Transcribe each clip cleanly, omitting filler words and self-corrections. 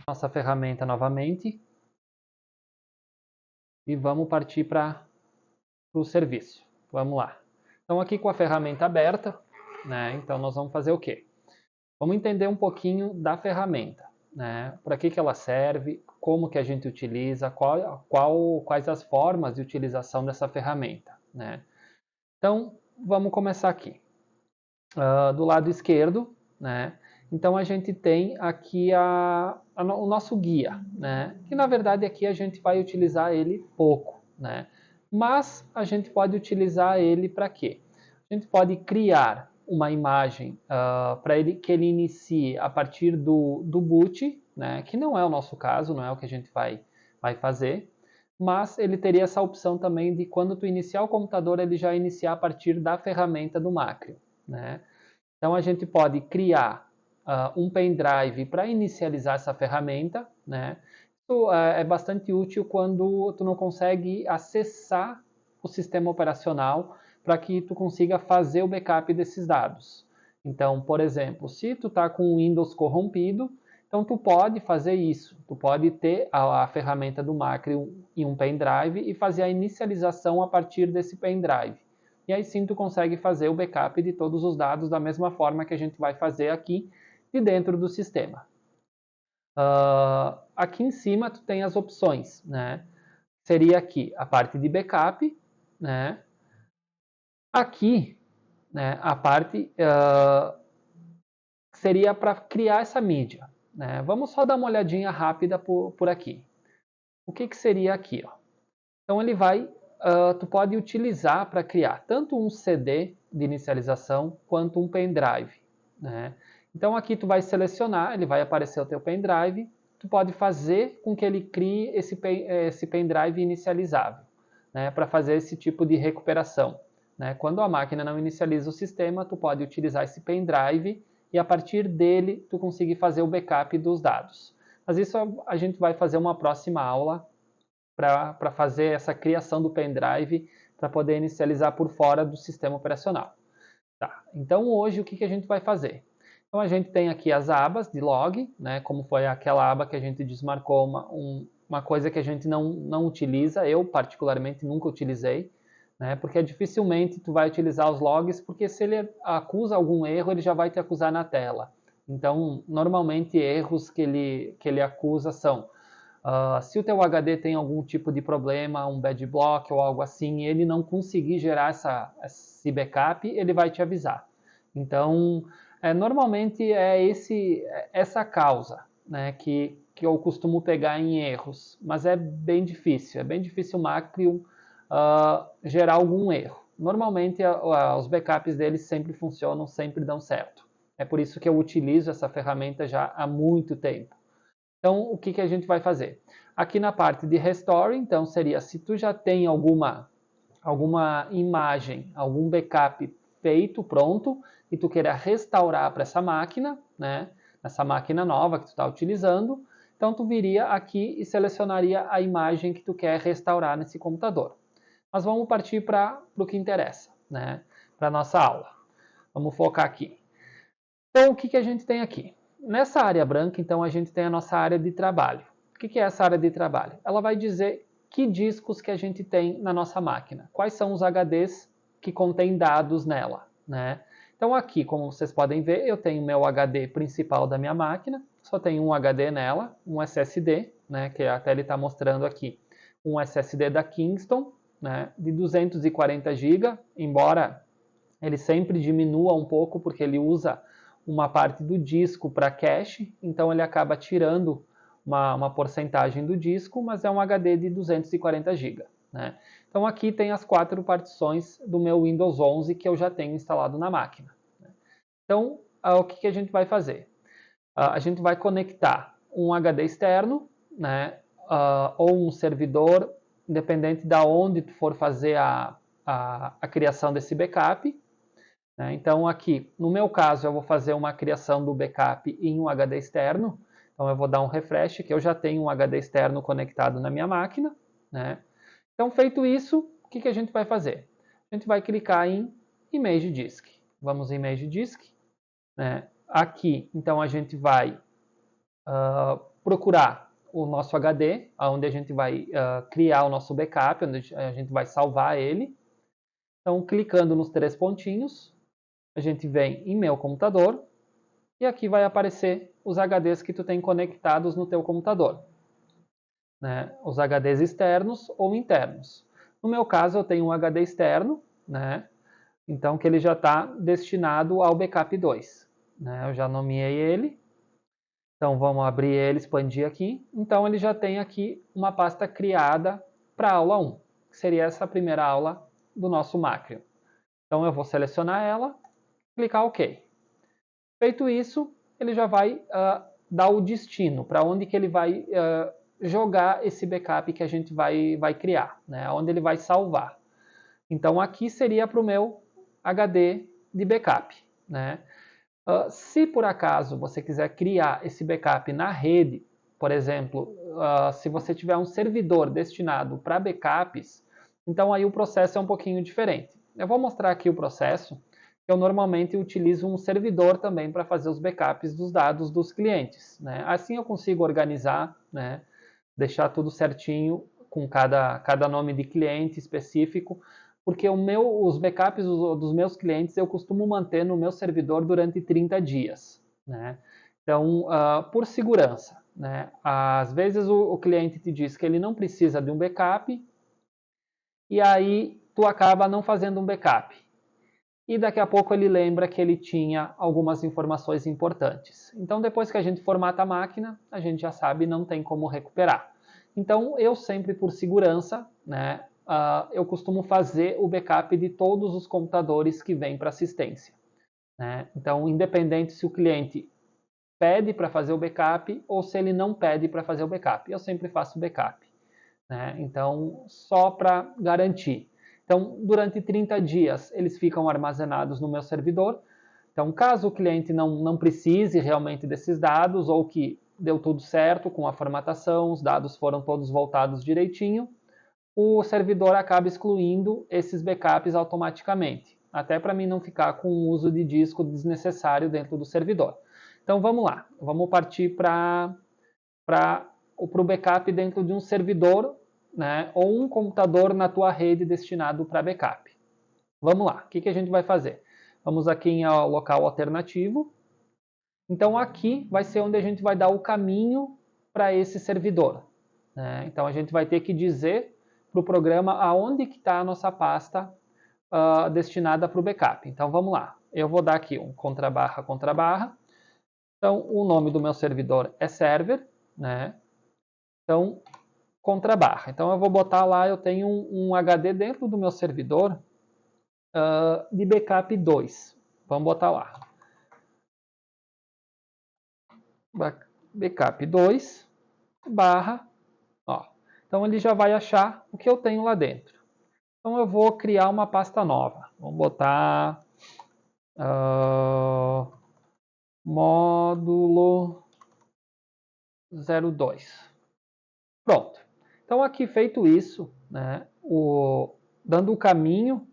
nossa ferramenta novamente e vamos partir para o serviço. Vamos lá. Então aqui com a ferramenta aberta, né? Então nós vamos fazer o quê? Vamos entender um pouquinho da ferramenta, né? Para que ela serve, como que a gente utiliza, quais as formas de utilização dessa ferramenta, né? Então vamos começar aqui. Do lado esquerdo, né? Então a gente tem aqui o nosso guia, né? Que na verdade aqui a gente vai utilizar ele pouco, né? Mas a gente pode utilizar ele para quê? A gente pode criar uma imagem para que ele inicie a partir do boot, né? Que não é o nosso caso, não é o que a gente vai fazer, mas ele teria essa opção também de quando tu iniciar o computador, ele já iniciar a partir da ferramenta do macro, né? Então a gente pode criar um pendrive para inicializar essa ferramenta, né? Isso é bastante útil quando tu não consegue acessar o sistema operacional para que tu consiga fazer o backup desses dados. Então, por exemplo, se tu está com o Windows corrompido, então tu pode fazer isso. Tu pode ter a ferramenta do Macro em um pendrive e fazer a inicialização a partir desse pendrive. E aí sim tu consegue fazer o backup de todos os dados da mesma forma que a gente vai fazer aqui de dentro do sistema. Aqui em cima tu tem as opções, né? Seria aqui a parte de backup, né? Aqui, né, a parte seria para criar essa mídia, né? Vamos só dar uma olhadinha rápida por aqui. O que seria aqui, ó? Então ele vai, tu pode utilizar para criar tanto um CD de inicialização quanto um pendrive, né? Então aqui tu vai selecionar, ele vai aparecer o teu pendrive, tu pode fazer com que ele crie esse pendrive inicializável, né? Para fazer esse tipo de recuperação, né? Quando a máquina não inicializa o sistema, tu pode utilizar esse pendrive e a partir dele tu conseguir fazer o backup dos dados. Mas isso a gente vai fazer uma próxima aula para fazer essa criação do pendrive para poder inicializar por fora do sistema operacional. Tá. Então hoje o que a gente vai fazer? Então a gente tem aqui as abas de log, né, como foi aquela aba que a gente desmarcou uma coisa que a gente não utiliza, eu particularmente nunca utilizei, né, porque dificilmente tu vai utilizar os logs, porque se ele acusa algum erro, ele já vai te acusar na tela. Então, normalmente erros que ele acusa são se o teu HD tem algum tipo de problema, um bad block ou algo assim, e ele não conseguir gerar esse backup, ele vai te avisar. Então, normalmente essa causa, né, que eu costumo pegar em erros, mas é bem difícil o Macrium gerar algum erro. Normalmente os backups deles sempre funcionam, sempre dão certo. É por isso que eu utilizo essa ferramenta já há muito tempo. Então, o que a gente vai fazer? Aqui na parte de Restore, então, seria se tu já tem alguma imagem, algum backup feito, pronto, e tu queira restaurar para essa máquina, né? Essa máquina nova que tu está utilizando, então tu viria aqui e selecionaria a imagem que tu quer restaurar nesse computador. Mas vamos partir para o que interessa, né? Para a nossa aula. Vamos focar aqui. Então, o que a gente tem aqui? Nessa área branca, então, a gente tem a nossa área de trabalho. O que é essa área de trabalho? Ela vai dizer que discos que a gente tem na nossa máquina. Quais são os HDs que contêm dados nela, né? Então, aqui, como vocês podem ver, eu tenho meu HD principal da minha máquina. Só tem um HD nela, um SSD, né? Que até ele está mostrando aqui. Um SSD da Kingston, né? De 240 GB, embora ele sempre diminua um pouco, porque ele usa uma parte do disco para cache, então ele acaba tirando uma porcentagem do disco, mas é um HD de 240 GB. Né? Então aqui tem as 4 partições do meu Windows 11 que eu já tenho instalado na máquina. Então, o que a gente vai fazer? A gente vai conectar um HD externo, né, ou um servidor, independente de onde tu for fazer a criação desse backup. Então aqui, no meu caso, eu vou fazer uma criação do backup em um HD externo. Então eu vou dar um refresh, que eu já tenho um HD externo conectado na minha máquina. Né? Então feito isso, o que a gente vai fazer? A gente vai clicar em Image Disk. Vamos em Image Disk. Né? Aqui, então a gente vai procurar o nosso HD, onde a gente vai criar o nosso backup, onde a gente vai salvar ele. Então, clicando nos 3 pontinhos, a gente vem em meu computador e aqui vai aparecer os HDs que tu tem conectados no teu computador, né? Os HDs externos ou internos. No meu caso, eu tenho um HD externo, né? Então, que ele já está destinado ao backup 2. Né? Eu já nomeei ele. Então, vamos abrir ele, expandir aqui. Então, ele já tem aqui uma pasta criada para a aula 1, que seria essa primeira aula do nosso Macrium. Então, eu vou selecionar ela, clicar OK. Feito isso, ele já vai dar o destino, para onde que ele vai jogar esse backup que a gente vai criar, né? Onde ele vai salvar. Então, aqui seria para o meu HD de backup, né? Se por acaso você quiser criar esse backup na rede, por exemplo, se você tiver um servidor destinado para backups, então aí o processo é um pouquinho diferente. Eu vou mostrar aqui o processo. Eu normalmente utilizo um servidor também para fazer os backups dos dados dos clientes, né? Assim eu consigo organizar, né? Deixar tudo certinho com cada nome de cliente específico, porque os backups dos meus clientes eu costumo manter no meu servidor durante 30 dias. Né? Então, por segurança. Né? Às vezes o cliente te diz que ele não precisa de um backup e aí tu acaba não fazendo um backup. E daqui a pouco ele lembra que ele tinha algumas informações importantes. Então, depois que a gente formata a máquina, a gente já sabe, não tem como recuperar. Então, eu sempre, por segurança, né, eu costumo fazer o backup de todos os computadores que vêm para assistência. Né? Então, independente se o cliente pede para fazer o backup ou se ele não pede para fazer o backup, eu sempre faço o backup. Né? Então, só para garantir. Então, durante 30 dias, eles ficam armazenados no meu servidor. Então, caso o cliente não precise realmente desses dados ou que deu tudo certo com a formatação, os dados foram todos voltados direitinho, o servidor acaba excluindo esses backups automaticamente, até para mim não ficar com o uso de disco desnecessário dentro do servidor. Então, vamos lá. Vamos partir para o backup dentro de um servidor, né, ou um computador na tua rede destinado para backup. Vamos lá, o que a gente vai fazer? Vamos aqui em local alternativo. Então aqui vai ser onde a gente vai dar o caminho para esse servidor. Né? Então a gente vai ter que dizer para o programa aonde que está a nossa pasta destinada para o backup. Então vamos lá, eu vou dar aqui um contrabarra. Então o nome do meu servidor é server, né? Então contrabarra. Então eu vou botar lá, eu tenho um HD dentro do meu servidor de backup 2. Vamos botar lá. Backup 2 barra. Ó. Então ele já vai achar o que eu tenho lá dentro. Então eu vou criar uma pasta nova. Vamos botar módulo 02. Pronto. Então aqui feito isso, né, dando o caminho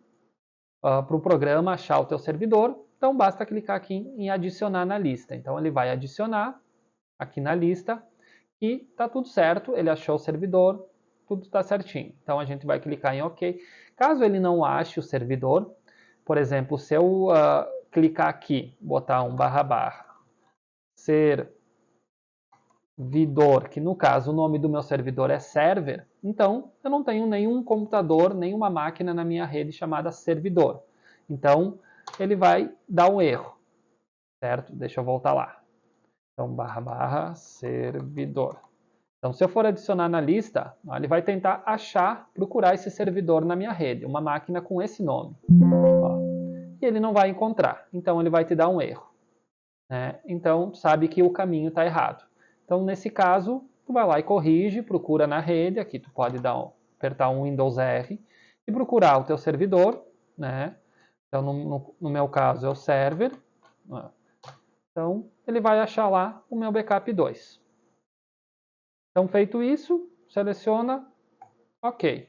para o programa achar o teu servidor, então basta clicar aqui em adicionar na lista. Então ele vai adicionar aqui na lista e está tudo certo, ele achou o servidor, tudo está certinho. Então a gente vai clicar em OK. Caso ele não ache o servidor, por exemplo, se eu clicar aqui, botar um // servidor, que no caso o nome do meu servidor é server, então eu não tenho nenhum computador, nenhuma máquina na minha rede chamada servidor. Então ele vai dar um erro, certo? Deixa eu voltar lá. Então // servidor. Então se eu for adicionar na lista, ele vai tentar procurar esse servidor na minha rede, uma máquina com esse nome. Ó, e ele não vai encontrar, então ele vai te dar um erro. Né? Então sabe que o caminho está errado. Então, nesse caso, tu vai lá e corrige, procura na rede, aqui tu pode apertar um Windows R e procurar o teu servidor, né? Então, no meu caso, é o server. Então, ele vai achar lá o meu backup 2. Então, feito isso, seleciona OK.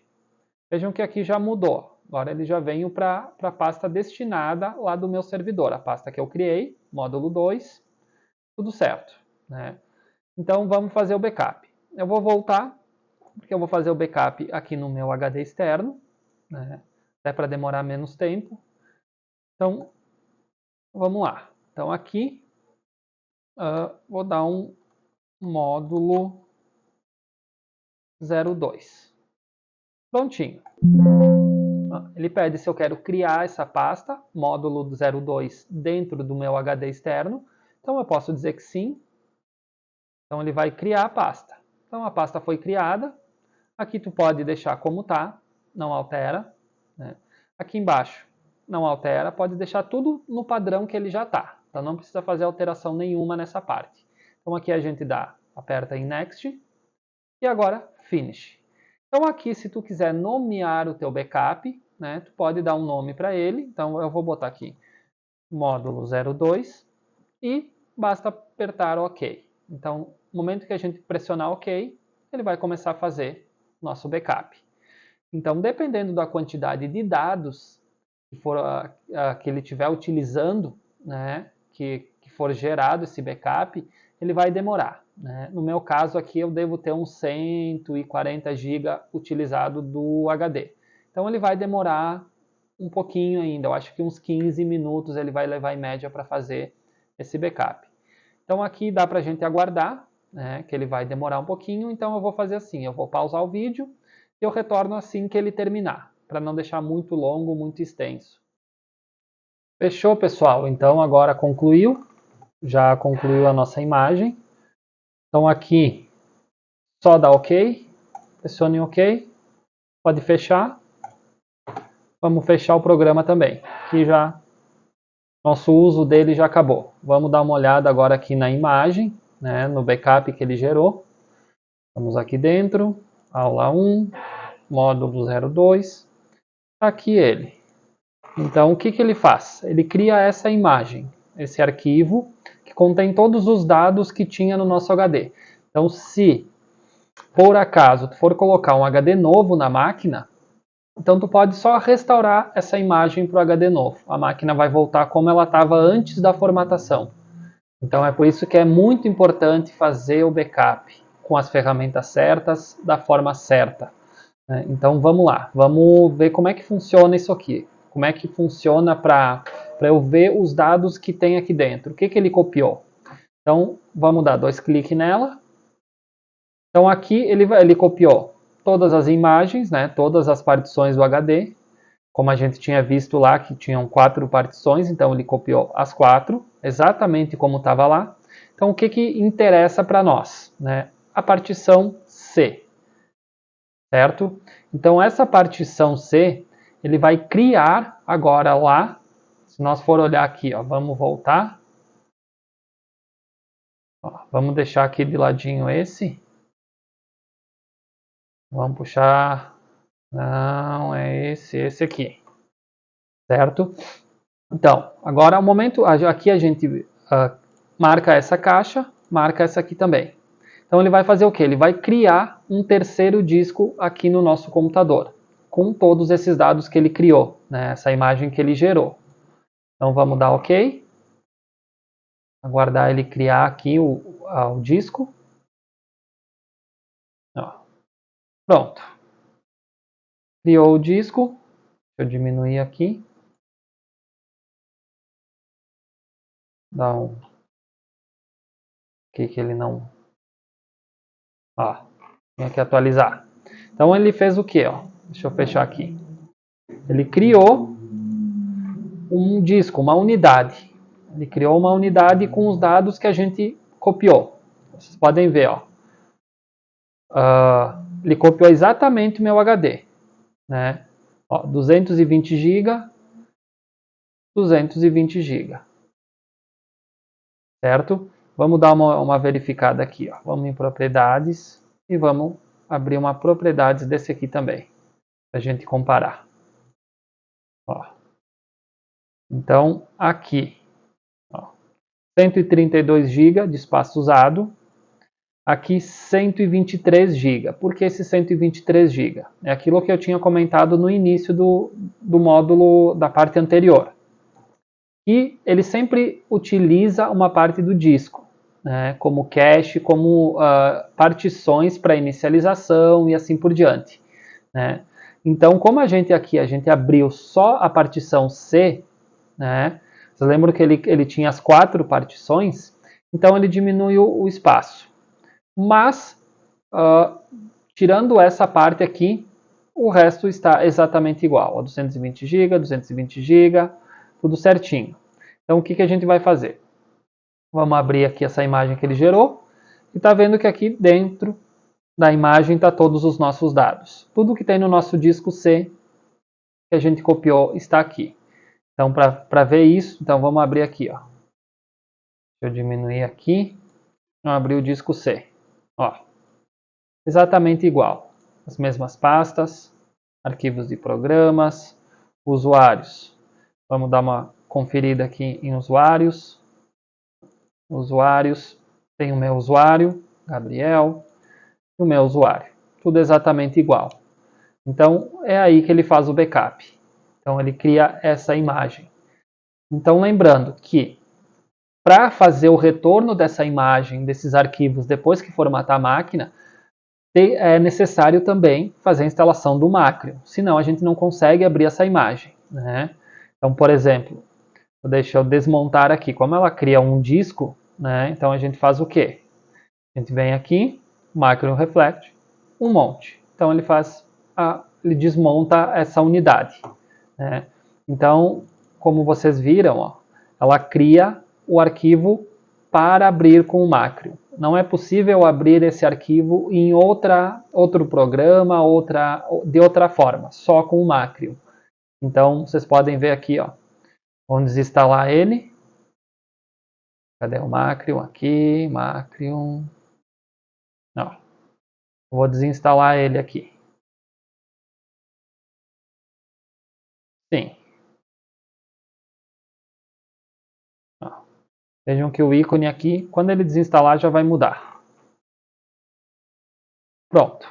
Vejam que aqui já mudou. Agora ele já veio para a pasta destinada lá do meu servidor, a pasta que eu criei, módulo 2, tudo certo, né? Então vamos fazer o backup. Eu vou voltar, porque eu vou fazer o backup aqui no meu HD externo, né? Até para demorar menos tempo. Então, vamos lá. Então aqui, vou dar um módulo 02. Prontinho. Ele pede se eu quero criar essa pasta, módulo 02, dentro do meu HD externo. Então eu posso dizer que sim. Então ele vai criar a pasta. Então a pasta foi criada. Aqui tu pode deixar como está, não altera. Né? Aqui embaixo, não altera. Pode deixar tudo no padrão que ele já está. Então não precisa fazer alteração nenhuma nessa parte. Então aqui a gente aperta em Next. E agora Finish. Então aqui, se tu quiser nomear o teu backup, né, tu pode dar um nome para ele. Então eu vou botar aqui módulo 02 e basta apertar OK. Então, no momento que a gente pressionar OK, ele vai começar a fazer nosso backup. Então, dependendo da quantidade de dados que ele estiver utilizando, né, que for gerado esse backup, ele vai demorar. Né? No meu caso aqui, eu devo ter uns 140 GB utilizado do HD. Então, ele vai demorar um pouquinho ainda. Eu acho que uns 15 minutos ele vai levar em média para fazer esse backup. Então, aqui dá para a gente aguardar, né, que ele vai demorar um pouquinho. Então, eu vou fazer assim, eu vou pausar o vídeo e eu retorno assim que ele terminar, para não deixar muito longo, muito extenso. Fechou, pessoal? Então, agora concluiu. Já concluiu a nossa imagem. Então aqui, só dá OK, pressione OK, pode fechar. Vamos fechar o programa também, que já, nosso uso dele já acabou. Vamos dar uma olhada agora aqui na imagem, né, no backup que ele gerou. Vamos aqui dentro, aula 1, módulo 02, aqui ele. Então o que ele faz? Ele cria essa imagem, esse arquivo, que contém todos os dados que tinha no nosso HD. Então, se por acaso tu for colocar um HD novo na máquina, então tu pode só restaurar essa imagem para o HD novo. A máquina vai voltar como ela estava antes da formatação. Então é por isso que é muito importante fazer o backup com as ferramentas certas, da forma certa. Então vamos lá, vamos ver como é que funciona isso aqui. Como é que funciona para eu ver os dados que tem aqui dentro. O que ele copiou? Então vamos dar 2 cliques nela. Então aqui ele copiou todas as imagens, né, todas as partições do HD, como a gente tinha visto lá que tinham 4 partições, então ele copiou as 4, exatamente como estava lá. Então o que interessa para nós? Né? A partição C, certo? Então essa partição C, ele vai criar agora lá, se nós for olhar aqui, ó, vamos voltar, ó, vamos deixar aqui de ladinho esse. Vamos puxar, não, é esse aqui, certo? Então, agora o momento, aqui a gente marca essa caixa, marca essa aqui também. Então ele vai fazer o quê? Ele vai criar um terceiro disco aqui no nosso computador, com todos esses dados que ele criou, né? Essa imagem que ele gerou. Então vamos dar OK, aguardar ele criar aqui o disco. Ó. Pronto. Criou o disco. Deixa eu diminuir aqui. Dá um... que ele não... Ó, tem que atualizar. Então ele fez o que? Deixa eu fechar aqui. Ele criou um disco, uma unidade. Ele criou uma unidade com os dados que a gente copiou. Vocês podem ver, ó. Ele copiou exatamente o meu HD, né? Ó, 220 GB, 220 GB, certo? Vamos dar uma verificada aqui, ó. Vamos em propriedades e vamos abrir uma propriedades desse aqui também, para a gente comparar. Ó. Então, aqui, ó, 132 GB de espaço usado. Aqui 123 GB. Por que esse 123 GB? É aquilo que eu tinha comentado no início do módulo da parte anterior. E ele sempre utiliza uma parte do disco. né, como cache, como partições para inicialização e assim por diante, né? Então, como a gente abriu só a partição C, né? Vocês lembram que ele tinha as 4 partições? Então ele diminuiu o espaço. Mas, tirando essa parte aqui, o resto está exatamente igual, a 220 GB, 220 GB, tudo certinho. Então o que a gente vai fazer? Vamos abrir aqui essa imagem que ele gerou, e está vendo que aqui dentro da imagem está todos os nossos dados. Tudo que tem no nosso disco C, que a gente copiou, está aqui. Então, para ver isso, então vamos abrir aqui, ó. Deixa eu diminuir aqui. Vamos abrir o disco C. Ó, exatamente igual. As mesmas pastas, arquivos de programas, usuários. Vamos dar uma conferida aqui em usuários. Usuários, tem o meu usuário, Gabriel, e o meu usuário. Tudo exatamente igual. Então, é aí que ele faz o backup. Então, ele cria essa imagem. Então, lembrando que para fazer o retorno dessa imagem, desses arquivos, depois que formatar a máquina, é necessário também fazer a instalação do Macrium. Senão, a gente não consegue abrir essa imagem, né? Então, por exemplo, deixa eu desmontar aqui. Como ela cria um disco, né? Então, a gente faz o quê? A gente vem aqui, Macrium Reflect, um monte. Então, ele desmonta essa unidade, né? Então, como vocês viram, ó, ela cria o arquivo para abrir com o Macrium. Não é possível abrir esse arquivo em outro programa, de outra forma, só com o Macrium. Então, vocês podem ver aqui, ó, vamos desinstalar ele. Cadê o Macrium? Aqui, Macrium. Não, vou desinstalar ele aqui. Sim. Vejam que o ícone aqui, quando ele desinstalar, já vai mudar. Pronto.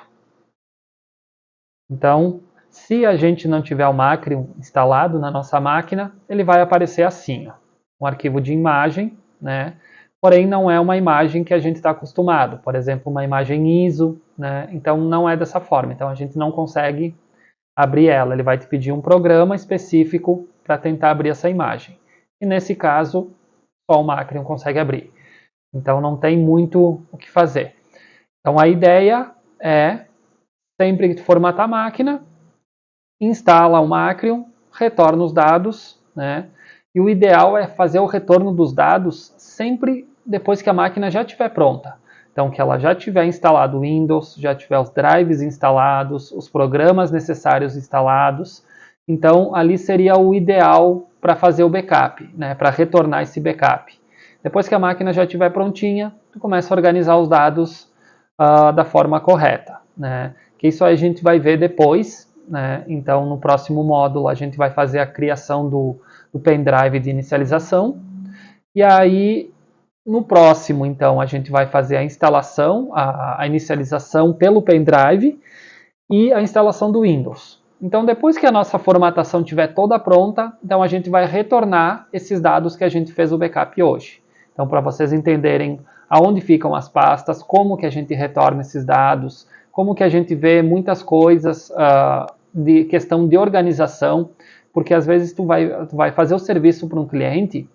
Então, se a gente não tiver o Macrium instalado na nossa máquina, ele vai aparecer assim, ó, um arquivo de imagem, né? Porém, não é uma imagem que a gente está acostumado. Por exemplo, uma imagem ISO, né? Então, não é dessa forma. Então, a gente não consegue abrir ela. Ele vai te pedir um programa específico para tentar abrir essa imagem. E nesse caso, só o Macrium consegue abrir. Então, não tem muito o que fazer. Então, a ideia é, sempre que formatar a máquina, instala o Macrium, retorna os dados, né? E o ideal é fazer o retorno dos dados sempre depois que a máquina já estiver pronta. Então, que ela já tiver instalado o Windows, já tiver os drives instalados, os programas necessários instalados. Então, ali seria o ideal para fazer o backup, né? Para retornar esse backup. Depois que a máquina já estiver prontinha, tu começa a organizar os dados da forma correta, né? Que isso a gente vai ver depois, né? Então, no próximo módulo, a gente vai fazer a criação do pendrive de inicialização. E aí, no próximo, então, a gente vai fazer a instalação, a inicialização pelo pendrive e a instalação do Windows. Então, depois que a nossa formatação estiver toda pronta, então a gente vai retornar esses dados que a gente fez o backup hoje. Então, para vocês entenderem aonde ficam as pastas, como que a gente retorna esses dados, como que a gente vê muitas coisas de questão de organização, porque às vezes tu vai fazer o serviço para um cliente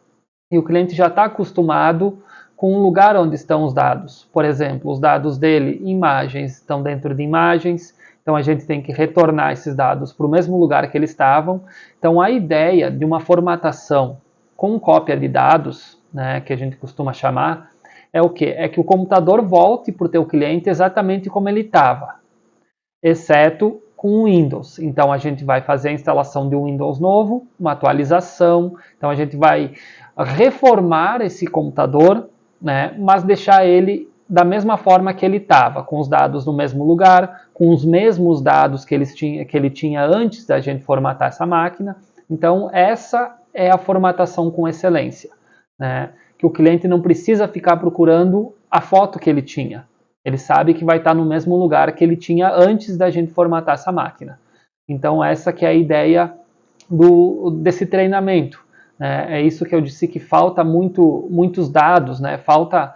e o cliente já está acostumado com o lugar onde estão os dados. Por exemplo, os dados dele, imagens, estão dentro de imagens, então a gente tem que retornar esses dados para o mesmo lugar que eles estavam. Então a ideia de uma formatação com cópia de dados, né, que a gente costuma chamar, é o quê? É que o computador volte para o teu cliente exatamente como ele estava, exceto com o Windows. Então a gente vai fazer a instalação de um Windows novo, uma atualização, então a gente vai reformar esse computador, né, mas deixar ele da mesma forma que ele estava, com os dados no mesmo lugar, com os mesmos dados que ele tinha antes da gente formatar essa máquina. Então essa é a formatação com excelência, né, que o cliente não precisa ficar procurando a foto que ele tinha. Ele sabe que vai estar no mesmo lugar que ele tinha antes da gente formatar essa máquina. Então essa que é a ideia desse treinamento. É isso que eu disse que falta muitos dados, né? Falta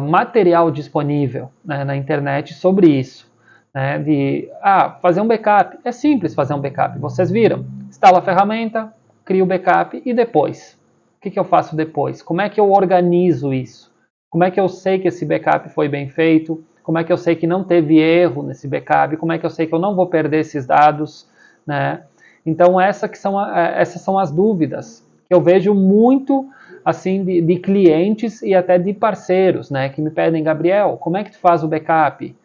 material disponível, né, na internet sobre isso. Né, fazer um backup. É simples fazer um backup. Vocês viram. Instala a ferramenta, cria o backup e depois? O que eu faço depois? Como é que eu organizo isso? Como é que eu sei que esse backup foi bem feito? Como é que eu sei que não teve erro nesse backup? Como é que eu sei que eu não vou perder esses dados? Né? Então, essas são as dúvidas que eu vejo muito assim de clientes e até de parceiros, né, que me pedem: Gabriel, como é que tu faz o backup?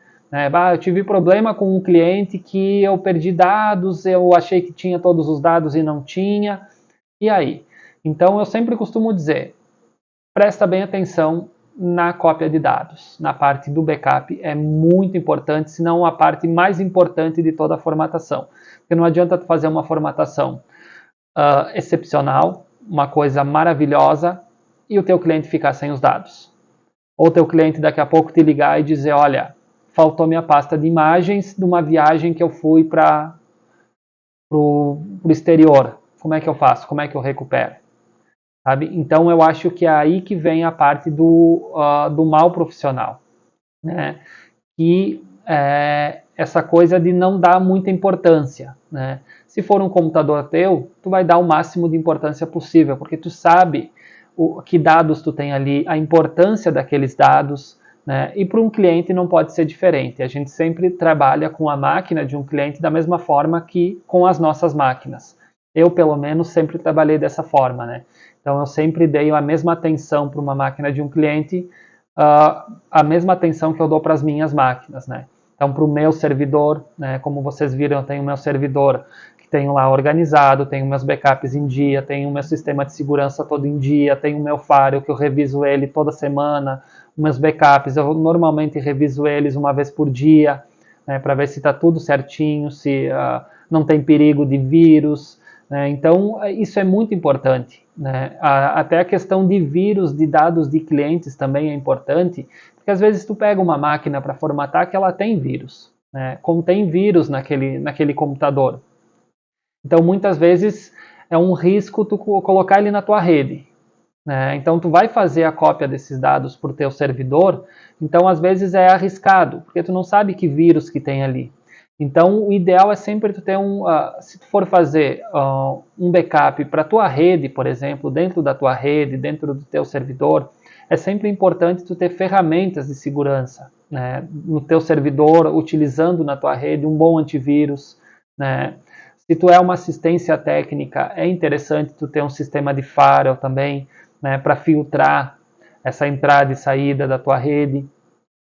Eu tive problema com um cliente que eu perdi dados, eu achei que tinha todos os dados e não tinha. E aí? Então, eu sempre costumo dizer, presta bem atenção na cópia de dados, na parte do backup, é muito importante, se não a parte mais importante de toda a formatação. Porque não adianta tu fazer uma formatação excepcional, uma coisa maravilhosa, e o teu cliente ficar sem os dados. Ou o teu cliente daqui a pouco te ligar e dizer: olha, faltou minha pasta de imagens de uma viagem que eu fui para o exterior. Como é que eu faço? Como é que eu recupero? Sabe? Então, eu acho que é aí que vem a parte do mal profissional. Né? E essa coisa de não dar muita importância. Né? Se for um computador teu, tu vai dar o máximo de importância possível, porque tu sabe que dados tu tem ali, a importância daqueles dados, né? E para um cliente não pode ser diferente. A gente sempre trabalha com a máquina de um cliente da mesma forma que com as nossas máquinas. Eu, pelo menos, sempre trabalhei dessa forma, né? Então, eu sempre dei a mesma atenção para uma máquina de um cliente, a mesma atenção que eu dou para as minhas máquinas, né? Então, para o meu servidor, né, como vocês viram, eu tenho o meu servidor que tenho lá organizado, tenho meus backups em dia, tenho o meu sistema de segurança todo em dia, tenho o meu firewall que eu reviso ele toda semana, os meus backups, eu normalmente reviso eles uma vez por dia, né, para ver se está tudo certinho, se não tem perigo de vírus, né? Então, isso é muito importante. Né? Até a questão de vírus, de dados de clientes também é importante, porque às vezes tu pega uma máquina para formatar que ela tem vírus, né? Contém vírus naquele computador. Então, muitas vezes é um risco tu colocar ele na tua rede. Né? Então, tu vai fazer a cópia desses dados para o teu servidor, então às vezes é arriscado, porque tu não sabe que vírus que tem ali. Então, o ideal é sempre tu ter se tu for fazer um backup para a tua rede, por exemplo, dentro da tua rede, dentro do teu servidor, é sempre importante tu ter ferramentas de segurança, né, no teu servidor, utilizando na tua rede um bom antivírus, né. Se tu é uma assistência técnica, é interessante tu ter um sistema de firewall também, né, para filtrar essa entrada e saída da tua rede.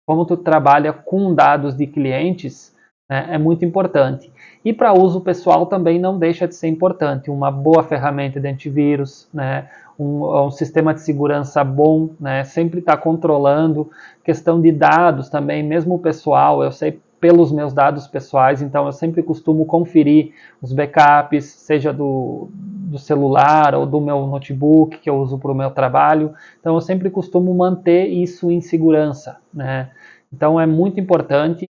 Como tu trabalha com dados de clientes, né, é muito importante. E para uso pessoal também não deixa de ser importante. Uma boa ferramenta de antivírus, né, um sistema de segurança bom, né, sempre está controlando. Questão de dados também, mesmo o pessoal, eu sei pelos meus dados pessoais, então eu sempre costumo conferir os backups, seja do celular ou do meu notebook que eu uso para o meu trabalho. Então eu sempre costumo manter isso em segurança, né? Então é muito importante.